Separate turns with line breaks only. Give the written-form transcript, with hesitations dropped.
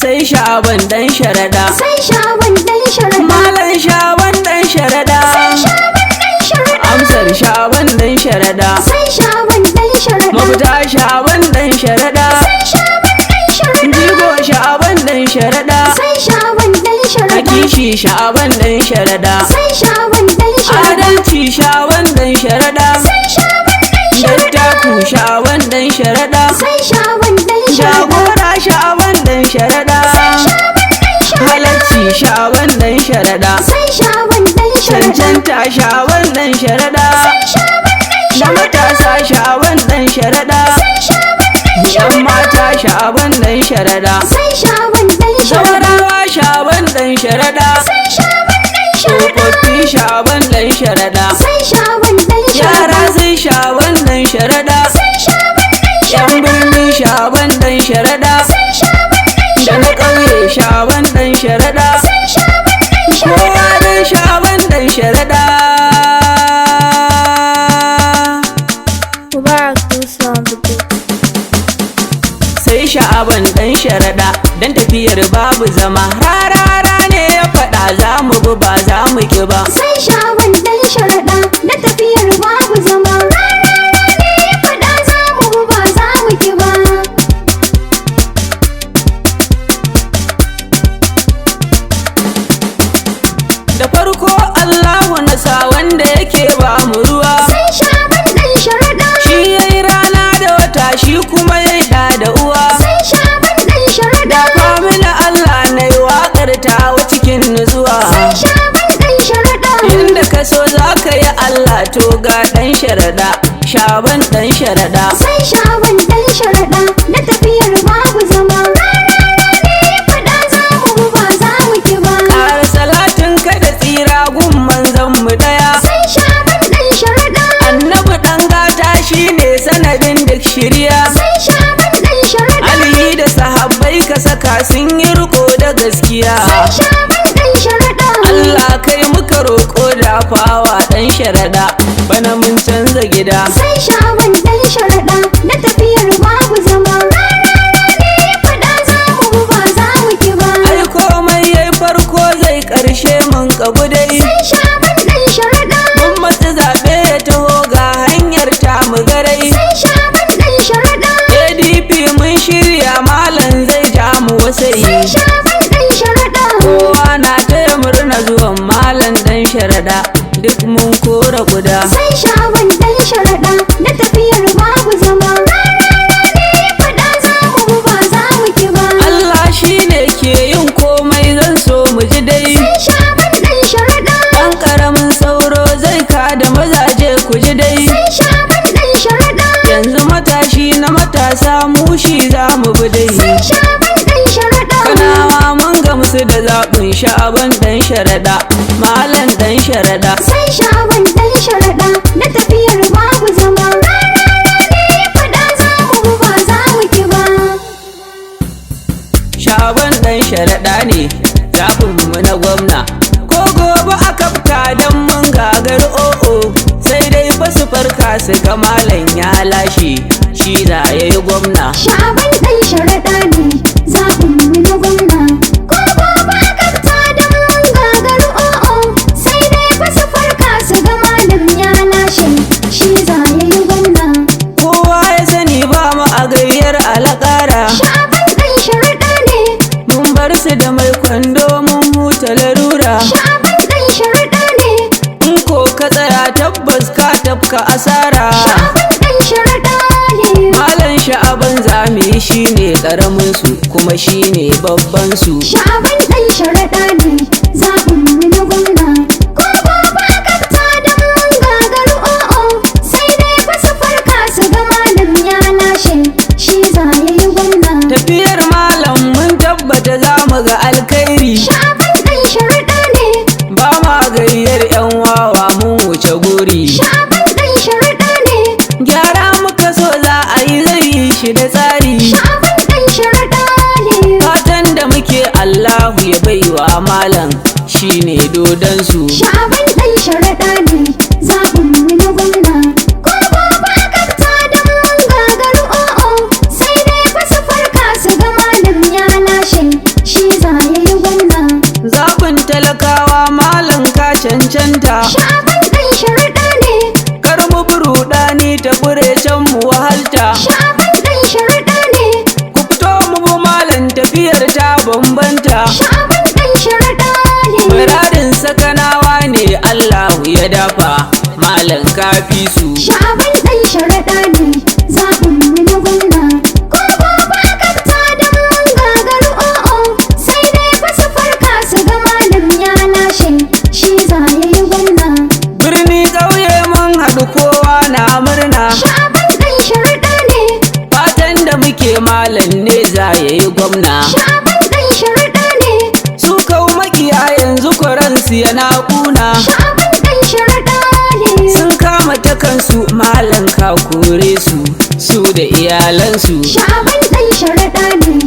sai Sha'aban dan Sharada,
sai Sha'aban dan Sharada,
Malam Sha'aban dan Sharada,
sai Sha'aban dan Sharada,
Amsar Sha'aban dan Sharada,
sai Sha'aban dan Sharada,
Mafita Sha'aban dan Sharada,
sai Sha'aban dan Sharada,
Jigo Sha'aban dan Sharada,
sai Sha'aban dan Sharada,
Akishi Sha'aban dan Sharada,
sai Sha'aban dan Sharada,
Adalci Sha'aban dan Sharada,
sai Sha'aban dan Sharada,
Dattaku Sha'aban dan Sharada,
sai Sha'aban dan Sharada,
Jagora Sha'aban dan Sharada,
sai Sha'aban dan Sharada,
Halacci Sha'aban dan Sharada,
sai Sha'aban dan Sharada,
Cancanta Sha'aban dan Sharada,
sai Sha'aban dan
da
Sharada,
matasa Sha'aban dan Sharada,
sai Sha'aban dan
yan
Sharada,
mata Sha'aban dan Sharada,
sai Sha'aban dan Sharada,
zawarawa Sha'aban dan Sharada,
sai Sha'aban dan Sharada,
tsofaffi Sha'aban dan Sharada,
sai Sha'aban dan Sharada,
yara sai Sha'aban dan Sharada,
sai Sha'aban dan
yan
Sharada,
birni Sha'aban dan Sharada,
sai Sha'aban dan
da na
Sharada,
ƙauye Sha'aban dan Sharada,
sai Sha'aban dan Sharada,
kowa dan Sha'aban dan Sharada.
Mubarak Dusu on the beat.
Sai Sha'aban dan Sharada, dan tafiyar babu zama, rarara ne ya faɗa za mu bi ba za mu ki ba.
sai Sha'aban dan Sharada, na tafiyar babu zama, rarara ne ya faɗa za mu bi ba za mu ki ba.
Da farko Allahu na sa wanda yake ba mu ruwa,
Sai Sha'aban dan Sharada,
shi yayi rana da wata shi kuma yayi ɗa da uwa.
sai Sha'aban dan Sharada,
Da famina Allah na yi waƙar tawa cikin nutsuwa,
sai Sha'aban dan Sharada,
inda ka so za ka yi Allah to ga ɗan Sharada, Sha'aban ɗan Sharada.
sai Sha'aban dan Sharada, na tafiyar babu zama, rarara ne ya faɗa za mu bi ba za mu ki ba.
Ƙara salatin ka da tsira gun manzon mu ɗaya,
Sai Sha'aban dan Sharada,
annabi ɗan gata shine sanadin duk shirya.
sai Sha'aban dan Sharada,
Ali da sahabbai ka saka sun yi riko da gaskiya,
sai Sha'aban dan Sharada,
Allah kai muka roƙo da fawa ɗan Sharada, bana mun canza gida.
sai Sha'aban dan Sharada, na tafiyar babu zama, rarara ne ya faɗa za mu bi ba za mu ki ba.
Ai komai yayi farko zai ƙarshe mun kagu dai,
Sai Sha'aban dan Sharada,
mun matsi zaɓe ya taho ga hanyar ta mu garai.
sai Sha'aban dan Sharada,
ADP mun shirya malam zai ja mu
sai
wasai,
Sha'aban dan Sharada,
kowa na taya murna zuwan malam dan Sharada, duk mun kora guda.
sai Sha'aban dan Sharada, na tafiyar babu zama, rarara ne ya faɗa za mu bi ba za mu ki ba.
Allah shine ke yin komai zan so mu ji dai,
Sai Sha'aban dan Sharada,
ɗan ƙaramin sauro zai kada mazaje ku ji dai,
sai Sha'aban dan Sharada,
yanzu matashi na matasa mushi za mu bi dai.
sai Sha'aban dan Sharada,
Kanawa mun gamsu da zaɓin Sha'aban dan Sharada, malam dan Sharada.
sai Sha'aban dan Sharada, na tafiyar babu zama, rarara ne ya faɗa za mu bi ba za mu ki ba.
Sha'aban dan Sharada ne zaɓin mu na gwamna, ko gobe aka fita dan mun gagar o'o, sai dai fa su farka su ga malam ya lashe, shi za ya yi gwamna.
Sha'aban dan Sharada ne zaɓin mu na gwamna, ko gobe aka fita don mun gagaru o'o, sai dai fa su farka su ga malam ya lashe, shi za ya yi gwamna.
Kowa ya sani ba mu a gayyar alƙara,
Sha'aban dan Sharada ne,
mun bar su da mai kwando mun huta larura.
Sha'aban dan Sharada ne,
In ko ka tsaya tabbas ka tafka asara.
Sha'aban dan Sharada ne,
Malam Sha'aban zami shine karamin su kuma shine babban su.
Sha'aban dan Sharada ne zaɓin mu na gwamna, ko gobe aka fita don mun gagaru o'o, sai dai fa su farka su ga malam ya lashe, shi za ya yi gwamna.
Tafiyar malam mun tabbata za mu ga alkhairi,
Sha'aban dan Sharada ne,
ba ma gayyar yan wawa mun wuce guri.
Sha'aban dan Sharada ne,
Gyara muka so za a yi zai yi shi da tsari.
Sha'aban dan Sharada ne,
Fatan da muke Allahu ya baiwa malam shine dodon su.
Sha'aban dan Sharada ne zaɓin mu na gwamna, ko gobe aka fita don mun gagaru o'o, sai dai fa su farka su ga malam ya lashe,
ya dafa malam kafi su.
Sha'aban ɗan sharaɗa ne zaɓin mu na gwamna. Ko gobe aka fita da mun gagaru o'o sai dai fa su farka su ga malam ya lashe shi za ya yi gwamna.
Birni ƙauye mun haɗu kowa na murna.
Sha'aban ɗan sharaɗa ne.
Fatan da muke malam ne za ya yi gwamna.
Sha'aban ɗan sharaɗa ne.
Su kau makiya yanzu kwaransu yana ƙuna.
Sha'aban ɗan sharaɗa ne.
Sun kama ta kansu malam ka kore su, su da iyalansu.
Sha'aban ɗan sharaɗa ne